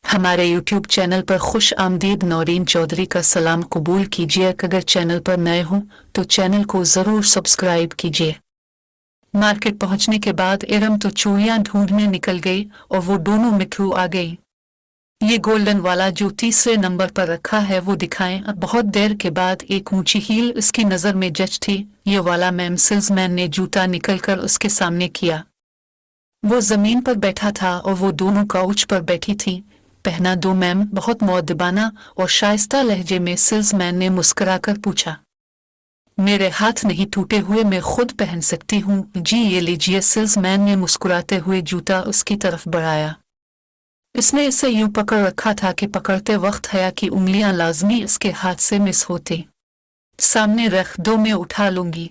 हमारे YouTube channel पर खुश आमदीद। नौरीन चौधरी का सलाम कबूल कीजिए। अगर चैनल पर नए हों तो चैनल को ज़रूर सब्सक्राइब कीजिए। मार्केट पहुंचने के बाद इरम तो चूड़ियां ढूंढने निकल गई और वो दोनों मित्रू आ गई। ये गोल्डन वाला जो तीसरे नंबर पर रखा है वो दिखाएं। बहुत देर के बाद एक ऊंची हील उसकी नज़र में जच थी। ये वाला मैम सेल्समैन ने जूता निकलकर उसके सामने किया। वो जमीन पर बैठा था और वो दोनों काउच पर बैठी थी। पहना दो मैम, बहुत मुअद्दबाना और शाइस्ता लहजे में सेल्समैन ने मुस्कुराकर पूछा। मेरे हाथ नहीं टूटे हुए, मैं खुद पहन सकती हूँ। जी ये लीजिए। सेल्समैन ने मुस्कुराते हुए जूता उसकी तरफ बढ़ाया। इसने इसे यूं पकड़ रखा था कि पकड़ते वक्त हया की उंगलियां लाजमी इसके हाथ से मिस होती। सामने रख दो, मैं उठा लूंगी।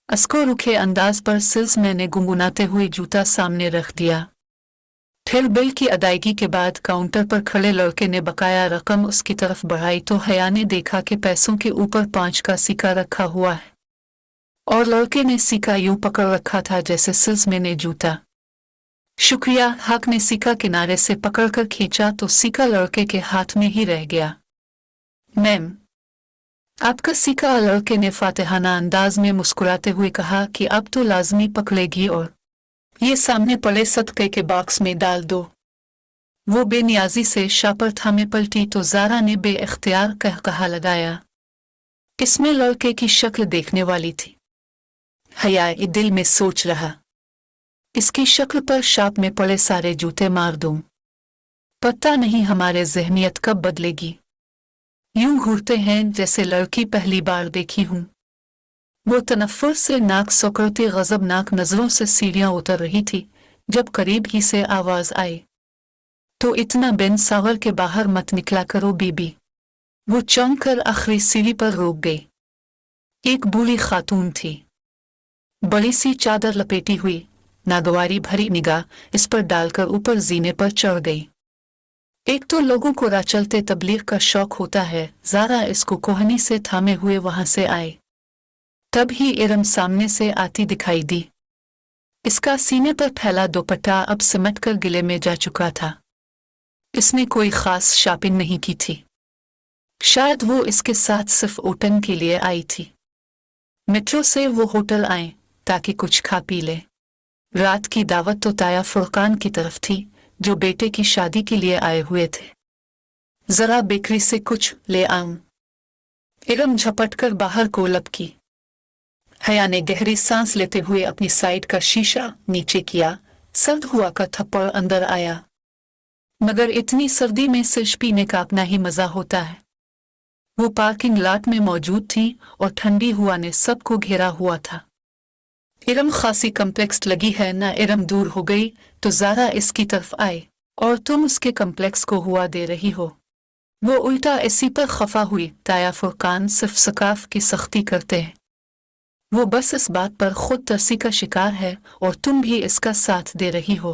अस्को रुखे अंदाज पर सेल्समैन ने गुनगुनाते हुए जूता सामने रख दिया। फिर बिल की अदायगी के बाद काउंटर पर खड़े लड़के ने बकाया रकम उसकी तरफ बढ़ाई तो हया ने देखा कि पैसों के ऊपर 5 का सिक्का रखा हुआ है और लड़के ने सिक्का यूं पकड़ रखा था जैसे सेल्समैन ने जूता। शुक्रिया। हक ने सिक्का किनारे से पकड़कर खींचा तो सिक्का लड़के के हाथ में ही रह गया। मैम, आपका सिक्का। लड़के ने फातिहाना अंदाज में मुस्कुराते हुए कहा कि अब तो लाजमी पकड़ेगी और ये सामने पड़े सदके के बॉक्स में डाल दो। वो बेनियाजी से शापर थामे पलटी तो ज़ारा ने बेइख्तियार कहा लगाया। इसमें लड़के की शक्ल देखने वाली थी। हया दिल में सोच रहा, इसकी शक्ल पर शाप में पड़े सारे जूते मार दूं। पता नहीं हमारे ज़हनियत कब बदलेगी। यूं घूरते हैं जैसे लड़की पहली बार देखी हूं। वो तनफ्फुर से नाक सोकरती गजबनाक नजरों से सीढ़ियां उतर रही थी जब करीब ही से आवाज आई, तो इतना बिन सावर के बाहर मत निकला करो बीबी। वो चौंक कर आखिरी सीढ़ी पर रुक गई। एक बूढ़ी खातून थी, बड़ी सी चादर लपेटी हुई, नागवारी भरी निगाह इस पर डालकर ऊपर जीने पर चढ़ गई। एक तो लोगों को राह चलते तबलीग का शौक होता है। ज़ारा इसको कोहनी से थामे हुए वहां से आए। तब ही इरम सामने से आती दिखाई दी। इसका सीने पर फैला दुपट्टा अब सिमट कर गिले में जा चुका था। इसने कोई खास शॉपिंग नहीं की थी। शायद वो इसके साथ सिर्फ ओटन के लिए आई थी। मेट्रो से वो होटल आए ताकि कुछ खा पी ले। रात की दावत तो ताया फुरकान की तरफ थी जो बेटे की शादी के लिए आए हुए थे। जरा बेकरी से कुछ ले आऊं। इरम झपट कर बाहर को लपकी। हया ने गहरी सांस लेते हुए अपनी साइड का शीशा नीचे किया। सर्द हुआ का थप्पड़ अंदर आया। मगर इतनी सर्दी में सिर्फ पीने का अपना ही मजा होता है। वो पार्किंग लॉट में मौजूद थी और ठंडी हवा ने सबको घेरा हुआ था। इरम खासी कम्प्लेक्स लगी है ना। इरम दूर हो गई तो ज़ारा इसकी तरफ आए। और तुम उसके कम्प्लेक्स को हुआ दे रही हो। वो उल्टा इसी पर खफा हुई। ताया फुरकान सिर्फ सकाफ की सख्ती करते हैं। वो बस इस बात पर खुद तरसी का शिकार है और तुम भी इसका साथ दे रही हो।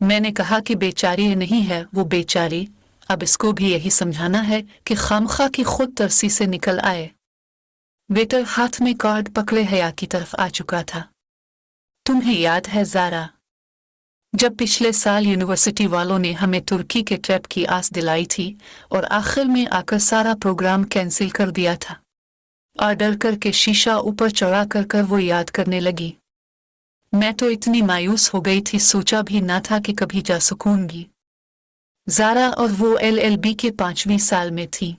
मैंने कहा कि बेचारी नहीं है वो बेचारी। अब इसको भी यही समझाना है कि खामखा की खुद तरसी से निकल आए। वेटर हाथ में कार्ड पकड़े हया की तरफ आ चुका था। तुम्हें याद है ज़ारा, जब पिछले साल यूनिवर्सिटी वालों ने हमें तुर्की के ट्रिप की आस दिलाई थी और आखिर में आकर सारा प्रोग्राम कैंसिल कर दिया था। ऑर्डर करके शीशा ऊपर चढ़ा कर वो याद करने लगी। मैं तो इतनी मायूस हो गई थी, सोचा भी ना था कि कभी जा सकूंगी। ज़ारा और वो LLB के 5वीं साल में थी।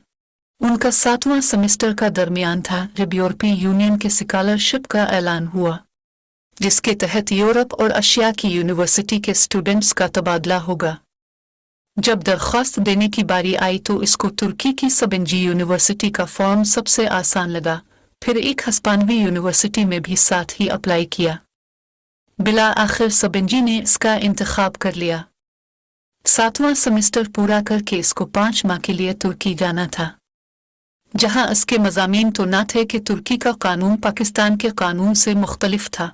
उनका 7वां सेमेस्टर का दरमियान था जब यूरोपीय यूनियन के स्कॉलरशिप का ऐलान हुआ, जिसके तहत यूरोप और एशिया की यूनिवर्सिटी के स्टूडेंट्स का तबादला होगा। जब दरख्वास्त देने की बारी आई तो इसको तुर्की की सबंजी यूनिवर्सिटी का फॉर्म सबसे आसान लगा। फिर एक हस्पानवी यूनिवर्सिटी में भी साथ ही अप्लाई किया। बिला आखिर सबंजी ने इसका इंतखाब कर लिया। 7वां सेमेस्टर पूरा करके इसको 5 माह के लिए तुर्की जाना था, जहां इसके मज़ामीन तो ना थे कि तुर्की का कानून पाकिस्तान के कानून से मुख्तलिफ था।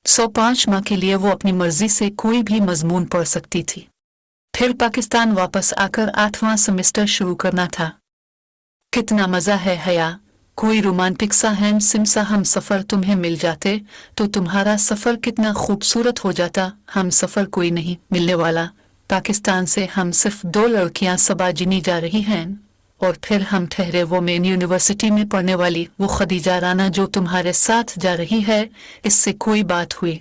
5 माह के लिए वो अपनी मर्जी से कोई भी मजमून पढ़ सकती थी। फिर पाकिस्तान वापस आकर 8वां सेमेस्टर शुरू करना था। कितना मज़ा है हया, कोई रोमांटिक सा हम सिमसा हम सफ़र तुम्हें मिल जाते तो तुम्हारा सफ़र कितना खूबसूरत हो जाता। हम सफ़र कोई नहीं मिलने वाला, पाकिस्तान से हम सिर्फ 2 लड़कियां सबाजिनी जा रही हैं और फिर हम ठहरे वो मेन यूनिवर्सिटी में पढ़ने वाली वो खदीजा राना जो तुम्हारे साथ जा रही है, इससे कोई बात हुई?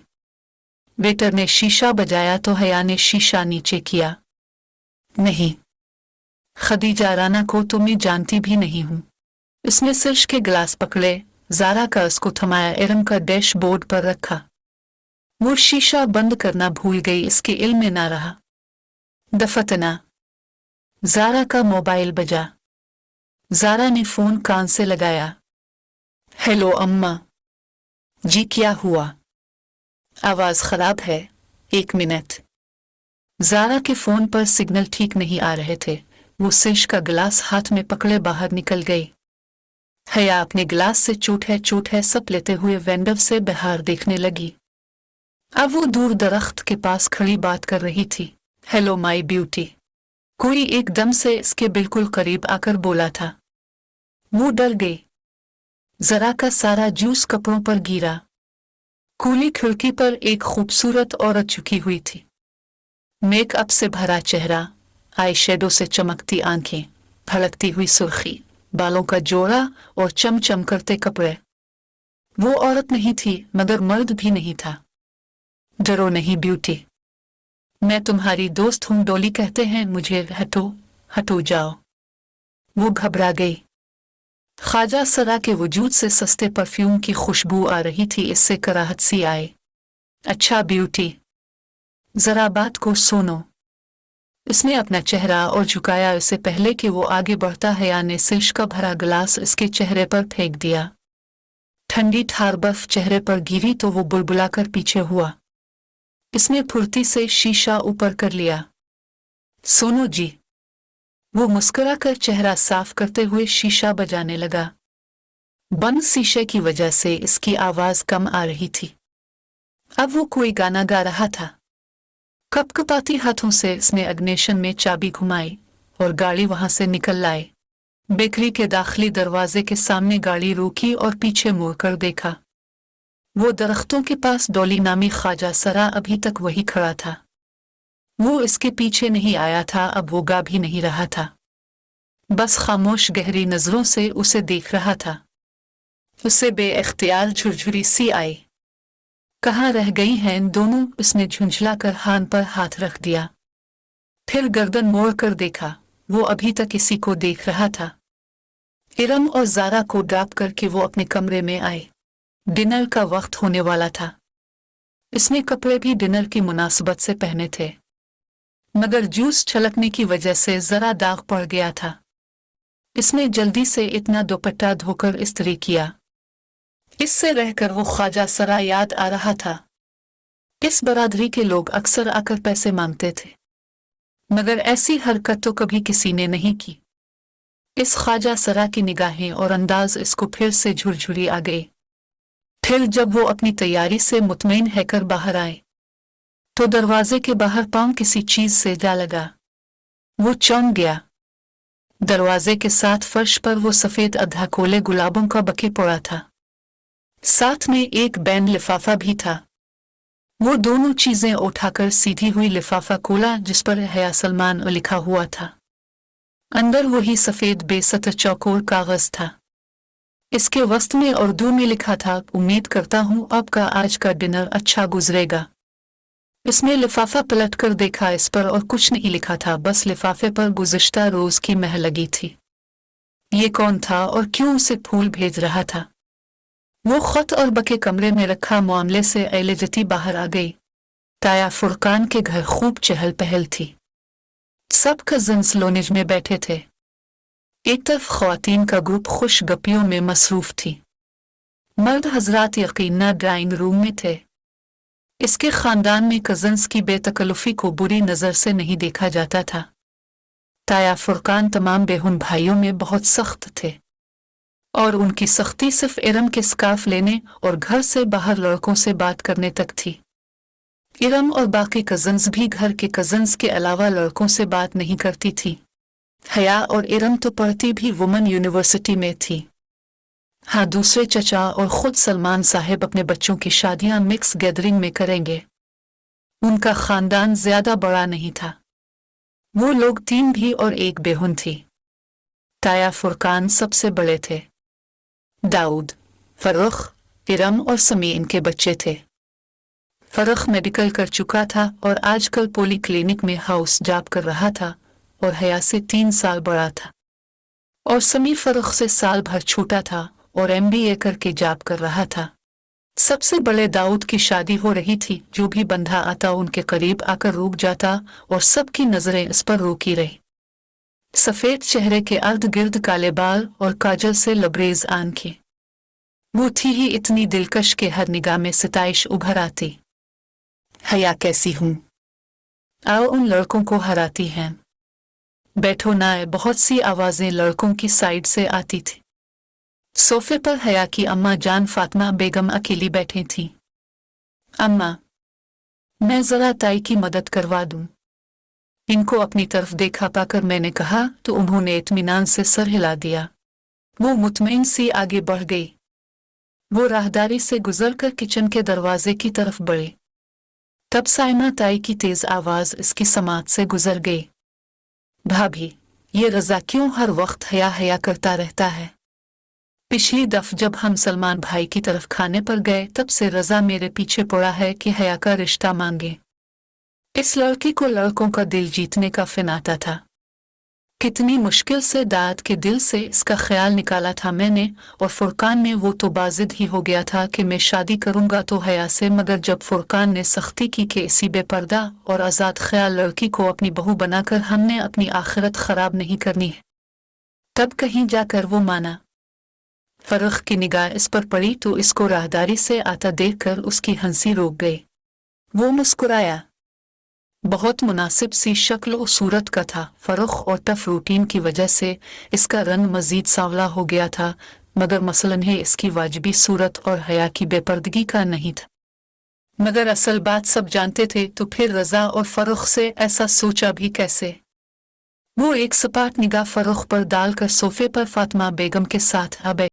वेटर ने शीशा बजाया तो हया ने शीशा नीचे किया। नहीं, खदीजा राना को तो मैं जानती भी नहीं हूँ। इसने सिर्श के गिलास पकड़े, ज़ारा का उसको थमाया, इरम का डैशबोर्ड पर रखा। वो शीशा बंद करना भूल गई, इसके इल्म में ना रहा। दफतना। ज़ारा का मोबाइल बजा। ज़ारा ने फोन कान से लगाया। हेलो अम्मा। जी क्या हुआ? आवाज खराब है, 1 मिनट। ज़ारा के फोन पर सिग्नल ठीक नहीं आ रहे थे। वो सिर्श का गिलास हाथ में पकड़े बाहर निकल गई। हया अपने गिलास से चूट है सब लेते हुए विंडो से बाहर देखने लगी। अब वो दूर दरख्त के पास खड़ी बात कर रही थी। Hello my beauty. कोई एकदम से इसके बिल्कुल करीब आकर बोला था। वो डर गई। जरा का सारा जूस कपड़ों पर गिरा। खुली खिड़की पर एक खूबसूरत औरत झुकी हुई थी। मेकअप से भरा चेहरा, आई शेडो से चमकती आंखें, भड़कती हुई सुर्खी, बालों का जोड़ा और चमचम करते कपड़े। वो औरत नहीं थी मगर मर्द भी नहीं था। डरो नहीं ब्यूटी, मैं तुम्हारी दोस्त हूं, डोली कहते हैं मुझे। हटो जाओ। वो घबरा गई। ख्वाजा सरा के वजूद से सस्ते परफ्यूम की खुशबू आ रही थी, इससे कराहत सी आई। अच्छा ब्यूटी, जरा बात को सुनो। इसने अपना चेहरा और झुकाया इससे पहले कि वो आगे बढ़ता हया ने सिल्श का भरा गिलास इसके चेहरे पर फेंक दिया। ठंडी ठार बर्फ चेहरे पर गिरी तो वो बुलबुलाकर पीछे हुआ। इसने फुर्ती से शीशा ऊपर कर लिया। सोनो जी। वो मुस्कुराकर चेहरा साफ करते हुए शीशा बजाने लगा। बंद शीशे की वजह से इसकी आवाज कम आ रही थी। अब वो कोई गाना गा रहा था। कपकपाती हाथों से इसने इग्निशन में चाबी घुमाई और गाड़ी वहां से निकल लाई। बेकरी के दाखिली दरवाजे के सामने गाड़ी रोकी और पीछे मुड़कर देखा। वो दरख्तों के पास डोली नामी ख्वाजा सरा अभी तक वही खड़ा था। वो इसके पीछे नहीं आया था, अब वो गा भी नहीं रहा था, बस खामोश गहरी नजरों से उसे देख रहा था। उसे बेइख्तियार झुरझुरी सी आई। कहाँ रह गई हैं दोनों? उसने झुंझलाकर हाथ पर हाथ रख दिया। फिर गर्दन मोड़ कर देखा, वो अभी तक किसी को देख रहा था। इरम और ज़ारा को ड्रॉप करके वो अपने कमरे में आए। डिनर का वक्त होने वाला था। इसने कपड़े भी डिनर की मुनासिबत से पहने थे, मगर जूस छलकने की वजह से जरा दाग पड़ गया था। इसने जल्दी से इतना दुपट्टा धोकर इस्त्री किया। इससे रहकर वो ख्वाजा सरा याद आ रहा था। इस बरादरी के लोग अक्सर आकर पैसे मांगते थे, मगर ऐसी हरकत तो कभी किसी ने नहीं की। इस ख्वाजा सरा की निगाहें और अंदाज इसको फिर से झुरझुरी आ गई। फिर जब वो अपनी तैयारी से मुतमईन हैकर बाहर आए तो दरवाजे के बाहर पांव किसी चीज से जा लगा। वो चौंक गया। दरवाजे के साथ फर्श पर वो सफेद अधा खोले गुलाबों का बके पड़ा था। साथ में एक बैंड लिफाफा भी था। वो दोनों चीजें उठाकर सीधी हुई लिफाफा खोला जिस पर हया सलमान लिखा हुआ था। अंदर वही सफेद बेसतर चौकोर कागज था। इसके वस्त में उर्दू में लिखा था, उम्मीद करता हूं आपका आज का डिनर अच्छा गुजरेगा। इसने लिफाफा पलट कर देखा, इस पर और कुछ नहीं लिखा था, बस लिफाफे पर गुज़िश्ता रोज की मेहर लगी थी। ये कौन था और क्यों उसे फूल भेज रहा था? वो खत और बके कमरे में रखा मामले से एलजती बाहर आ गई। ताया फुरकान के घर खूब चहल पहल थी। सब कज़िन्स लोनिज में बैठे थे। एक तरफ ख्वातीन का ग्रुप खुश गपियों में मसरूफ थी। मर्द हजरात यकीना ड्राइंग रूम में थे। इसके खानदान में कज़िन्स की बेतकल्लुफ़ी को बुरी नज़र से नहीं देखा जाता था। ताया फुरकान तमाम बेहुन भाइयों में बहुत सख्त थे और उनकी सख्ती सिर्फ इरम के स्कार्फ लेने और घर से बाहर लड़कों से बात करने तक थी। इरम और बाकी कज़िन्स भी घर के कज़िन्स के अलावा लड़कों से बात नहीं करती थी। हया और इरम तो पढ़ती भी वुमन यूनिवर्सिटी में थी। हाँ, दूसरे चचा और खुद सलमान साहब अपने बच्चों की शादियां मिक्स गैदरिंग में करेंगे। उनका खानदान ज्यादा बड़ा नहीं था। वो लोग 3 भी और एक बेहुन थी। ताया फुरकान सबसे बड़े थे। दाऊद, फरुख, इरम और समी इनके बच्चे थे। फरुख मेडिकल कर चुका था और आजकल पोली क्लिनिक में हाउस जॉब कर रहा था और हया से 3 साल बड़ा था। और समी फरुख से साल भर छोटा था और MBA करके जॉब कर रहा था। सबसे बड़े दाऊद की शादी हो रही थी। जो भी बंधा आता उनके करीब आकर रुक जाता और सबकी नजरें इस पर रुकी रही। सफेद चेहरे के अर्ध गिर्द काले बाल और काजल से लबरेज आंखें, वो थी ही इतनी दिलकश के हर निगाह में सिताइश उभर आती। हया कैसी हूँ, आओ उन लड़कों को हराती हैं। बैठो ना, बहुत सी आवाजें लड़कों की साइड से आती थी। सोफे पर हया की अम्मा जान फातिमा बेगम अकेली बैठी थी। अम्मा, मैं जरा ताई की मदद करवा दूं। इनको अपनी तरफ देखा पाकर मैंने कहा तो उन्होंने इत्मीनान से सर हिला दिया। वो मुतमईन सी आगे बढ़ गई। वो राहदारी से गुजरकर किचन के दरवाजे की तरफ बढ़ी। तब साइमा ताई की तेज आवाज इसकी समात से गुजर गई। भाभी, ये रजा क्यों हर वक्त हया हया करता रहता है? पिछली दफ जब हम सलमान भाई की तरफ खाने पर गए तब से रजा मेरे पीछे पड़ा है कि हया का रिश्ता मांगे। इस लड़की को लड़कों का दिल जीतने का फिनाता था। कितनी मुश्किल से दाद के दिल से इसका ख्याल निकाला था मैंने, और फुरकान में वो तो बाजिद ही हो गया था कि मैं शादी करूंगा तो हया से। मगर जब फुरकान ने सख्ती की कि इसी बेपर्दा और आज़ाद ख्याल लड़की को अपनी बहू बनाकर हमने अपनी आखिरत खराब नहीं करनी है, तब कहीं जाकर वो माना। फरुख की निगाह इस पर पड़ी तो इसको राहदारी से आता देखकर उसकी हंसी रुक गई। वो मुस्कुराया। बहुत मुनासिब सी शक्ल और सूरत का था। फरुख और टफ रूटीन की वजह से इसका रंग मजीद सांवला हो गया था, मगर मसलन है इसकी वाजिबी सूरत और हया की बेपर्दगी का नहीं था। मगर असल बात सब जानते थे तो फिर रजा और फरुख से ऐसा सोचा भी कैसे? वो एक सपाट निगाह फरुख पर डालकर सोफे पर फातिमा बेगम के साथ आ बैठी।